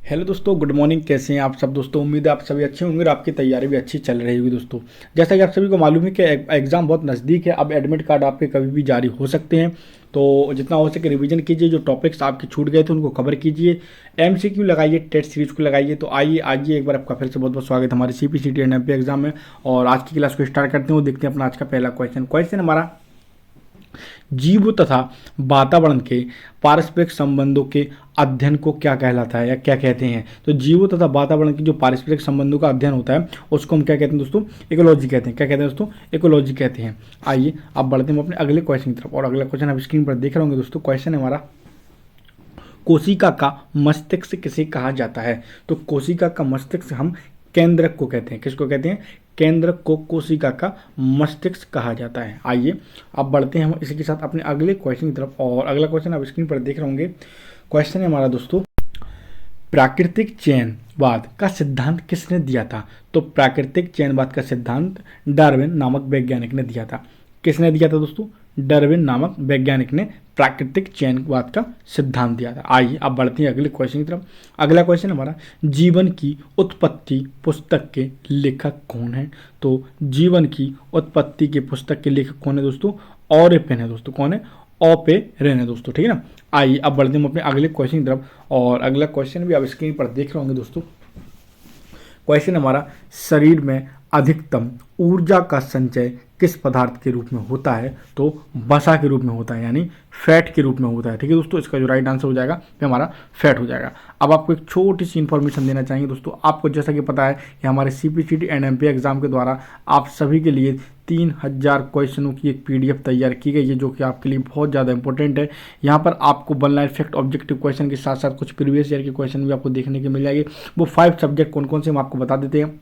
Hello दोस्तों, good morning. कैसे हैं आप सब दोस्तों? उम्मीद है आप सभी अच्छे होंगे और आपकी तैयारी भी अच्छी चल रही होगी दोस्तों। जैसा कि आप सभी को मालूम है कि एग्ज़ाम बहुत नज़दीक है। अब एडमिट कार्ड आपके कभी भी जारी हो सकते हैं, तो जितना हो सके रिवीजन कीजिए। जो टॉपिक्स आपके छूट गए थे उनको कवर कीजिए। एमसीक्यू लगाइए, टेस्ट सीरीज को लगाइए। तो आइए आज एक बार आपका फिर से बहुत बहुत स्वागत है हमारे सीपीसीटी एंड एमपी एग्जाम में। और आज की क्लास को स्टार्ट करते हैं और देखते हैं अपना आज का पहला क्वेश्चन हमारा जीव तथा वातावरण के पारस्परिक संबंधों के अध्ययन को क्या कहलाता है या क्या कहते हैं। तो जीवों तथा वातावरण की जो पारस्परिक संबंधों का अध्ययन होता है उसको हम क्या कहते हैं दोस्तों? इकोलॉजी कहते हैं। क्या कहते हैं दोस्तों? इकोलॉजी कहते हैं। आइए अब बढ़ते हैं अपने अगले क्वेश्चन की तरफ। और अगला क्वेश्चन आप स्क्रीन पर देख रहे होंगे दोस्तों। क्वेश्चन है हमारा, कोशिका का मस्तिष्क किसे कहा जाता है? तो कोशिका का मस्तिष्क हम केंद्रक को कहते हैं। किसको कहते हैं? केंद्रक को कोशिका का मस्तिष्क कहा जाता है। आइए अब बढ़ते हैं हम इसी के साथ अपने अगले क्वेश्चन की तरफ। और अगला क्वेश्चन आप स्क्रीन पर देख रहे होंगे। क्वेश्चन है हमारा दोस्तों, प्राकृतिक चयनवाद का सिद्धांत किसने दिया था? तो प्राकृतिक चयनवाद का सिद्धांत डार्विन नामक वैज्ञानिक ने दिया था। किसने दिया था दोस्तों? डार्विन नामक वैज्ञानिक ने प्राकृतिक चयनवाद का सिद्धांत दिया था। आइए अब बढ़ते हैं अगले क्वेश्चन की तरफ। अगला क्वेश्चन हमारा, जीवन की उत्पत्ति पुस्तक के लेखक कौन है? तो जीवन की उत्पत्ति के पुस्तक के लेखक कौन है दोस्तों? ऑरेपेन है दोस्तों। कौन है? ऑपेरेन है दोस्तों। ठीक है ना। आइए अब बढ़ते हैं अपने अगले क्वेश्चन की तरफ। और अगला क्वेश्चन भी आप स्क्रीन पर देख रहे होंगे दोस्तों। क्वेश्चन हमारा, शरीर में अधिकतम ऊर्जा का संचय किस पदार्थ के रूप में होता है? तो वसा के रूप में होता है, यानी फैट के रूप में होता है। ठीक है दोस्तों, इसका जो राइट आंसर हो जाएगा वो हमारा फैट हो जाएगा। अब आपको एक छोटी सी इन्फॉर्मेशन देना चाहेंगे दोस्तों। आपको जैसा कि पता है कि हमारे सीपीसीटी एंड एमपी एग्जाम के द्वारा आप सभी के लिए 3000 क्वेश्चनों की एक पीडीएफ तैयार की गई है, जो कि आपके लिए बहुत ज़्यादा इंपॉर्टेंट है। यहाँ पर आपको one line fact, objective question के साथ साथ कुछ प्रीवियस ईयर के क्वेश्चन भी आपको देखने के मिल जाएंगे। वो 5 सब्जेक्ट कौन कौन से हम आपको बता देते हैं।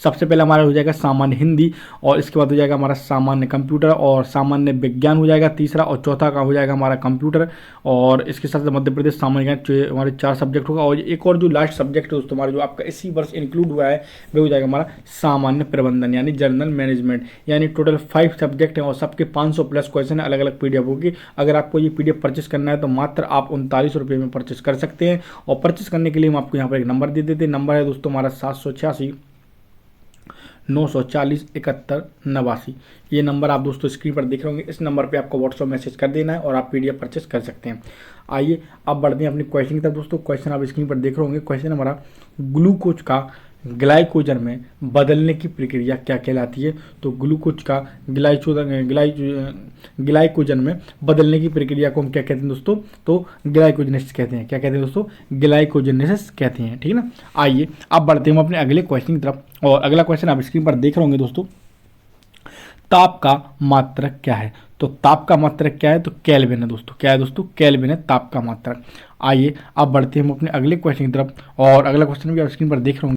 सबसे पहले हमारा हो जाएगा सामान्य हिंदी, और इसके बाद हो जाएगा हमारा सामान्य कंप्यूटर और सामान्य विज्ञान हो जाएगा तीसरा, और चौथा का हो जाएगा हमारा कंप्यूटर। और इसके साथ मध्य प्रदेश सामान्य ज्ञान, हमारे 4 सब्जेक्ट होगा। और एक और जो लास्ट सब्जेक्ट है दोस्तों हमारा, जो आपका इसी वर्ष इंक्लूड हुआ है, वो हो जाएगा हमारा सामान्य प्रबंधन यानी जनरल मैनेजमेंट। यानी टोटल 5 सब्जेक्ट हैं और सबके 500 प्लस क्वेश्चन है, अलग अलग पीडीएफ होगी। अगर आपको ये पीडीएफ परचेस करना है तो मात्र आप 39 रुपये में परचेस कर सकते हैं। और परचेस करने के लिए हम आपको यहाँ पर एक नंबर दे देते हैं। नंबर है दोस्तों हमारा 786 940 71 89। ये नंबर आप दोस्तों स्क्रीन पर देख रहे होंगे। इस नंबर पे आपको व्हाट्सअप मैसेज कर देना है और आप पीडीएफ परचेस कर सकते हैं। आइए अब बढ़ते हैं अपनी क्वेश्चन की तरफ दोस्तों। क्वेश्चन आप स्क्रीन पर देख रहे होंगे। क्वेश्चन हमारा, ग्लूकोज का ग्लाइकोजन में बदलने की प्रक्रिया क्या कहलाती है? तो ग्लूकोज का ग्लाइकोजन में बदलने की प्रक्रिया को हम क्या कहते हैं दोस्तों? तो ग्लाइकोजनेसिस कहते हैं। क्या कहते हैं दोस्तों? ग्लाइकोजनेसिस कहते हैं। ठीक है ना। आइए अब बढ़ते हैं हम अपने अगले क्वेश्चन की तरफ। और अगला क्वेश्चन आप स्क्रीन पर देख रहे होंगे दोस्तों। ताप का मात्रक क्या है? तो ताप का मात्रक क्या है? तो केल्विन है दोस्तों। क्या है दोस्तों? केल्विन है ताप का मात्रक। आइए अब बढ़ते हैं हम अपने अगले क्वेश्चन की तरफ। और अगला क्वेश्चन भी आप स्क्रीन पर देख रहे होंगे।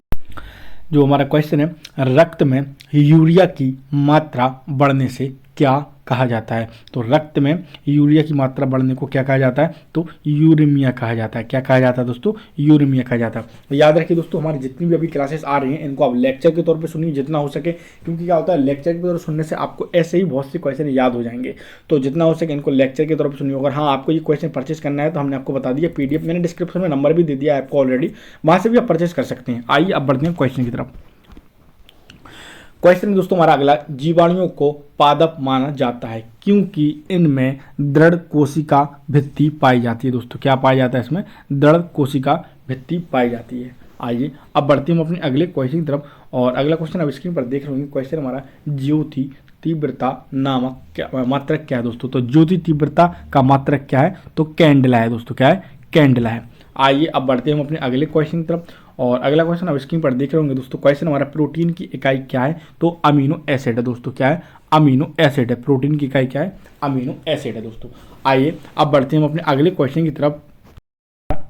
जो हमारा क्वेश्चन है, रक्त में यूरिया की मात्रा बढ़ने से क्या कहा जाता है? तो रक्त में यूरिया की मात्रा बढ़ने को क्या कहा जाता है? तो यूरेमिया कहा जाता है। क्या कहा जाता है दोस्तों? यूरेमिया कहा जाता है। तो याद रखिए दोस्तों, हमारी जितनी भी अभी क्लासेस आ रही हैं इनको आप लेक्चर के तौर पे सुनिए जितना हो सके, क्योंकि क्या होता है लेक्चर के तौर पर सुनने से आपको ऐसे ही बहुत से क्वेश्चन याद हो जाएंगे। तो जितना हो सके इनको लेक्चर के तौर पर सुनिए। अगर हाँ आपको ये क्वेश्चन परचेस करना है तो हमने आपको बता दिया पीडीएफ, मैंने डिस्क्रिप्शन में नंबर भी दे दिया है आपको ऑलरेडी, वहाँ से भी आप परचेस कर सकते हैं। आइए अब बढ़ते हैं क्वेश्चन की तरफ। क्वेश्चन दोस्तों हमारा अगला, जीवाणुओं को पादप माना जाता है क्योंकि इनमें दृढ़ कोशिका भित्ति पाई जाती है। दोस्तों क्या पाया जाता है? इसमें दृढ़ कोशिका भित्ति पाई जाती है। आइए अब बढ़ते हैं हम अपने अगले क्वेश्चन की तरफ। और अगला क्वेश्चन आप स्क्रीन पर देख रहे होंगे। क्वेश्चन हमारा, ज्योति तीव्रता नामक क्या मात्रक क्या है दोस्तों? तो ज्योति तीव्रता का मात्रक क्या है? तो कैंडला है दोस्तों। क्या है? कैंडला है। आइए अब बढ़ते हैं हम अपने अगले क्वेश्चन की तरफ। और अगला क्वेश्चन आप स्क्रीन पर देख रहे होंगे दोस्तों। क्वेश्चन हमारा, प्रोटीन की इकाई क्या है? तो अमीनो एसिड है दोस्तों। क्या है? अमीनो एसिड है। प्रोटीन की इकाई क्या है? अमीनो एसिड है दोस्तों। आइए अब बढ़ते हैं हम अपने अगले क्वेश्चन की तरफ।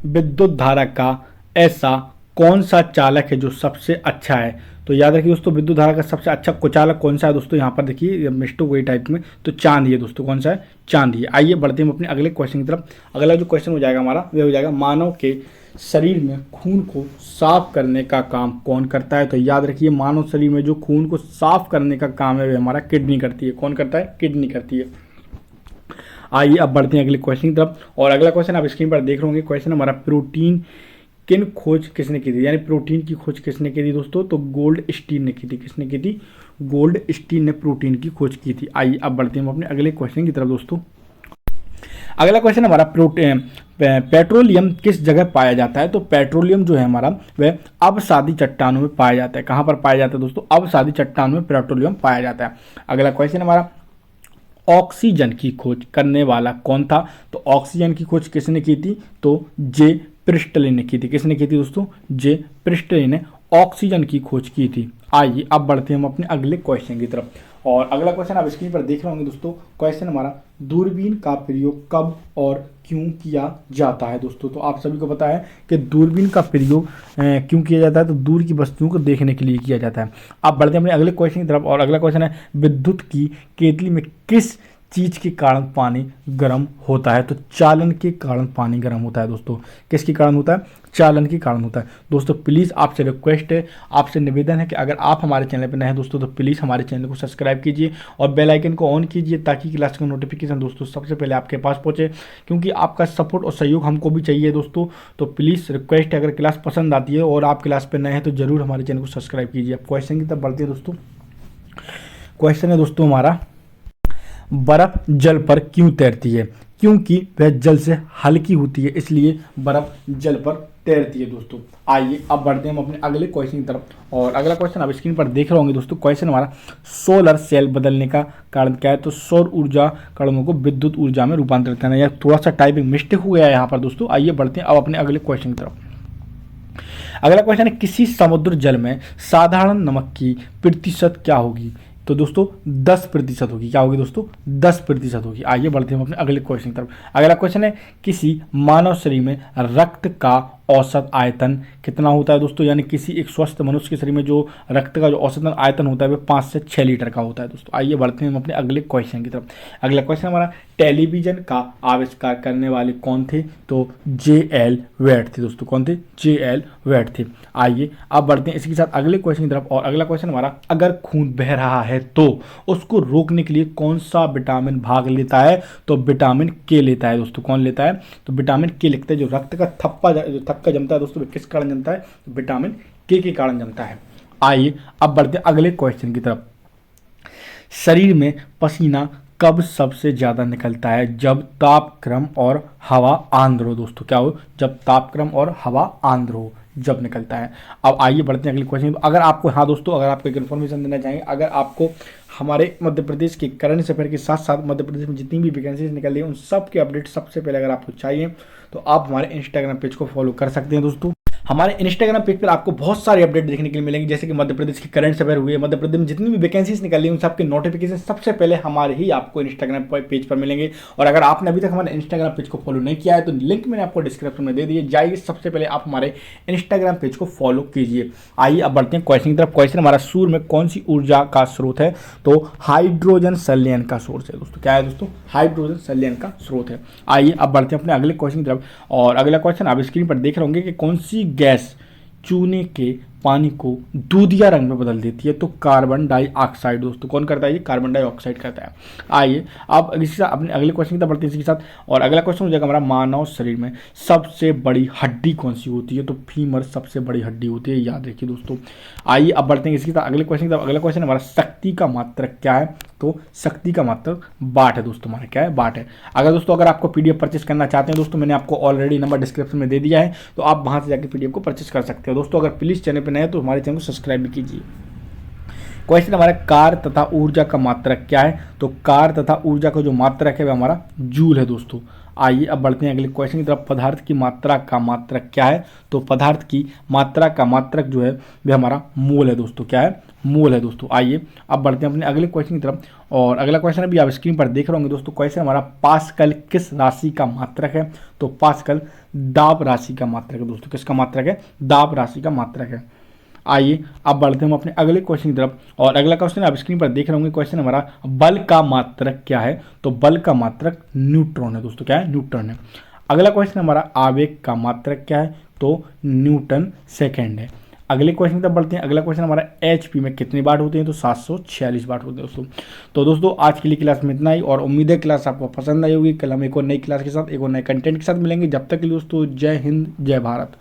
विद्युत धारा का ऐसा कौन सा चालक है जो सबसे अच्छा है? तो याद रखिए दोस्तों, विद्युत धारा का सबसे अच्छा कुचालक कौन सा है दोस्तों? यहाँ पर देखिए मिस्टो वही टाइप में, तो चांदी है दोस्तों। कौन सा है? चांदी है। आइए बढ़ते हैं हम अपने अगले क्वेश्चन की तरफ। अगला जो क्वेश्चन हो जाएगा हमारा वह हो जाएगा, मानव के शरीर में खून को साफ करने का काम कौन करता है? तो याद रखिए, मानव शरीर में जो खून को साफ करने का काम है वह हमारा किडनी करती है। कौन करता है? किडनी करती है। आइए अब बढ़ते हैं अगले क्वेश्चन की तरफ। और अगला क्वेश्चन आप स्क्रीन पर देख रहे होंगे। क्वेश्चन हमारा, प्रोटीन किन खोज किसने की थी, यानी प्रोटीन की खोज किसने की थी दोस्तों, तो गोल्ड स्टीन ने की थी। किसने की थी, गोल्ड स्टीन ने प्रोटीन की खोज की थी। आइए अब बढ़ते हैं अपने अगले क्वेश्चन की तरफ दोस्तों। अगला क्वेश्चन हमारा प्रोटीन पेट्रोलियम किस जगह पाया जाता है, तो पेट्रोलियम जो है हमारा वह अवसादी चट्टानों में पाया जाता है। कहाँ पर पाया जाता है दोस्तों, अवसादी चट्टानों में पेट्रोलियम पाया जाता है। अगला क्वेश्चन हमारा ऑक्सीजन की खोज करने वाला कौन था, तो ऑक्सीजन की खोज किसने की थी, तो जे प्रिस्टले ने की थी। किसने की थी दोस्तों, जे प्रिस्टले ने ऑक्सीजन की खोज की थी। आइए अब बढ़ते हैं हम अपने अगले क्वेश्चन की तरफ। और अगला क्वेश्चन आप स्क्रीन पर देख रहे होंगे दोस्तों। क्वेश्चन हमारा दूरबीन का प्रयोग कब और क्यों किया जाता है दोस्तों। तो आप सभी को पता है कि दूरबीन का प्रयोग क्यों किया जाता है, तो दूर की वस्तुओं को देखने के लिए किया जाता है। आप बढ़ते हैं अपने अगले क्वेश्चन की तरफ। और अगला क्वेश्चन है विद्युत की केतली में किस चीज के कारण पानी गर्म होता है, तो चालन के कारण पानी गर्म होता है दोस्तों। किसके कारण होता है, चालन के कारण होता है दोस्तों। प्लीज़ आपसे रिक्वेस्ट है, आपसे निवेदन है कि अगर आप हमारे चैनल पर नए हैं दोस्तों तो प्लीज़ हमारे चैनल को सब्सक्राइब कीजिए और बेल आइकन को ऑन कीजिए ताकि क्लास का नोटिफिकेशन दोस्तों सबसे पहले आपके पास पहुंचे, क्योंकि आपका सपोर्ट और सहयोग हमको भी चाहिए दोस्तों। तो प्लीज़ रिक्वेस्ट है, अगर क्लास पसंद आती है और आप क्लास पर नए हैं तो जरूर हमारे चैनल को सब्सक्राइब कीजिए। अब क्वेश्चन की तरफ बढ़ते हैं दोस्तों। क्वेश्चन है दोस्तों हमारा बर्फ जल पर क्यों तैरती है, क्योंकि वह जल से हल्की होती है इसलिए बर्फ जल पर तैरती है दोस्तों। आइए अब बढ़ते हैं हम अपने अगले क्वेश्चन की तरफ। और अगला क्वेश्चन आप स्क्रीन पर देख रहे होंगे दोस्तों। क्वेश्चन हमारा सोलर सेल बदलने का कारण क्या है, तो सौर ऊर्जा कणों को विद्युत ऊर्जा में रूपांतरित करना। या थोड़ा सा टाइपिंग मिस्टेक हो गया है यहाँ पर दोस्तों। आइए बढ़ते हैं अब अपने अगले क्वेश्चन की तरफ। अगला क्वेश्चन है किसी समुद्र जल में साधारण नमक की प्रतिशत क्या होगी, तो दोस्तों 10% होगी। क्या होगी दोस्तों, 10% होगी। आइए बढ़ते हैं अपने अगले क्वेश्चन की तरफ। अगला क्वेश्चन है किसी मानव शरीर में रक्त का औसत आयतन कितना होता है दोस्तों, यानी किसी एक स्वस्थ मनुष्य के शरीर में जो रक्त का जो औसतन आयतन होता है वह 5 से 6 लीटर का होता है दोस्तों। आइए बढ़ते हैं हम अपने अगले क्वेश्चन की तरफ। अगला क्वेश्चन हमारा टेलीविजन का आविष्कार करने वाले कौन थे, तो जे.एल. वेट थे दोस्तों। कौन थे, जे.एल. वेट थे। आइए अब बढ़ते हैं इसके साथ अगले क्वेश्चन की तरफ। और अगला क्वेश्चन हमारा अगर खून बह रहा है तो उसको रोकने के लिए कौन सा विटामिन भाग लेता है, तो विटामिन के लेता है दोस्तों। कौन लेता है, तो विटामिन के लेता है। जो रक्त का थक्का जमता है दोस्तों, किस कारण जमता है, तो विटामिन के कारण जमता है। आइए अब बढ़ते हैं अगले क्वेश्चन की तरफ। शरीर में पसीना कब सबसे ज़्यादा निकलता है, जब तापक्रम और हवा आर्द्र हो दोस्तों। क्या हो, जब तापक्रम और हवा आर्द्र हो, जब निकलता है। अब आइए बढ़ते हैं अगले क्वेश्चन। अगर आपको, हाँ दोस्तों, अगर आपको एक इन्फॉर्मेशन देना चाहेंगे, अगर आपको हमारे मध्य प्रदेश के करंट अफेयर के साथ साथ मध्य प्रदेश में जितनी भी वैकेंसीज निकल रही है उन सब के अपडेट सबसे पहले अगर आपको चाहिए तो आप हमारे इंस्टाग्राम पेज को फॉलो कर सकते हैं दोस्तों। हमारे इंस्टाग्राम पेज पर आपको बहुत सारे अपडेट देखने के लिए मिलेंगे, जैसे कि मध्य प्रदेश के करंट अफेयर हुए, मध्य प्रदेश में जितनी भी वैकेंसीज निकल रही है उन सबके नोटिफिकेशन सबसे पहले हमारे ही आपको इंस्टाग्राम पेज पर मिलेंगे। और अगर आपने अभी तक हमारे इंस्टाग्राम पेज को फॉलो नहीं किया है तो लिंक मैंने आपको डिस्क्रिप्शन में दे दिए, जाइए सबसे पहले आप हमारे इंस्टाग्राम पेज को फॉलो कीजिए। आइए अब बढ़ते हैं क्वेश्चन की तरफ। क्वेश्चन हमारा सूर्य में कौन सी ऊर्जा का स्रोत है, तो हाइड्रोजन संलयन का सोर्स है दोस्तों। क्या है दोस्तों, हाइड्रोजन संलयन का स्रोत है। आइए अब बढ़ते हैं अपने अगले क्वेश्चन की तरफ। और अगला क्वेश्चन आप स्क्रीन पर देख रहे होंगे कि कौन सी गैस चूने के पानी को दूधिया रंग में बदल देती है, तो कार्बन डाइऑक्साइड दोस्तों। कौन करता है, ये कार्बन डाइऑक्साइड करता है। आइए अब इसी साथ अपने अगले क्वेश्चन की तरफ बढ़ते हैं इसी के साथ। और अगला क्वेश्चन हो जाएगा हमारा मानव शरीर में सबसे बड़ी हड्डी कौन सी होती है, तो फीमर सबसे बड़ी हड्डी होती है, याद रखिए दोस्तों। आइए अब बढ़ते हैं इसके साथ अगले क्वेश्चन की तरफ। अगला क्वेश्चन हमारा शक्ति का मात्रक क्या है, तो शक्ति का मात्रक वाट है दोस्तों। हमारा क्या है, वाट है। अगर दोस्तों अगर आपको पीडीएफ परचेस करना चाहते हैं दोस्तों, मैंने आपको ऑलरेडी नंबर डिस्क्रिप्शन में दे दिया है, तो आप वहां से जाकर पीडीएफ को परचेस कर सकते हो दोस्तों। अगर प्लीज चैनल पर नए हैं तो हमारे चैनल को सब्सक्राइब भी कीजिए। क्वेश्चन हमारा कार तथा ऊर्जा का मात्रक क्या है, तो कार तथा ऊर्जा का जो मात्रक है वह हमारा जूल है दोस्तों। आइए अब बढ़ते हैं अगले क्वेश्चन की तरफ। पदार्थ की मात्रा का मात्रक क्या है, तो पदार्थ की मात्रा का मात्रक जो है वह हमारा मोल है दोस्तों। क्या है, मोल है दोस्तों। आइए अब बढ़ते हैं अपने अगले क्वेश्चन की तरफ। और अगला क्वेश्चन अभी आप स्क्रीन पर देख रहे होंगे दोस्तों। क्वेश्चन हमारा पास्कल किस राशि का मात्रक है, तो पास्कल दाब राशि का मात्रक है दोस्तों। किसका मात्रक है, दाब राशि का मात्रक है। आइए अब बढ़ते हैं हम अपने अगले क्वेश्चन की तरफ। और अगला क्वेश्चन आप स्क्रीन पर देख रहे होंगे। क्वेश्चन हमारा बल का मात्रक क्या है, तो बल का मात्रक न्यूट्रॉन है दोस्तों। क्या है, न्यूट्रॉन है। अगला क्वेश्चन हमारा आवेग का मात्रक क्या है, तो न्यूटन सेकेंड है। अगले क्वेश्चन की तरफ बढ़ते हैं। अगला क्वेश्चन हमारा एचपी में कितने वाट होते हैं, तो 746 वाट होते हैं दोस्तों। तो दोस्तों आज के लिए क्लास में इतना ही, और उम्मीद है क्लास आपको पसंद आई होगी। कल हम एक और नई क्लास के साथ, एक और नए कंटेंट के साथ मिलेंगे। जब तक के लिए दोस्तों जय हिंद, जय भारत।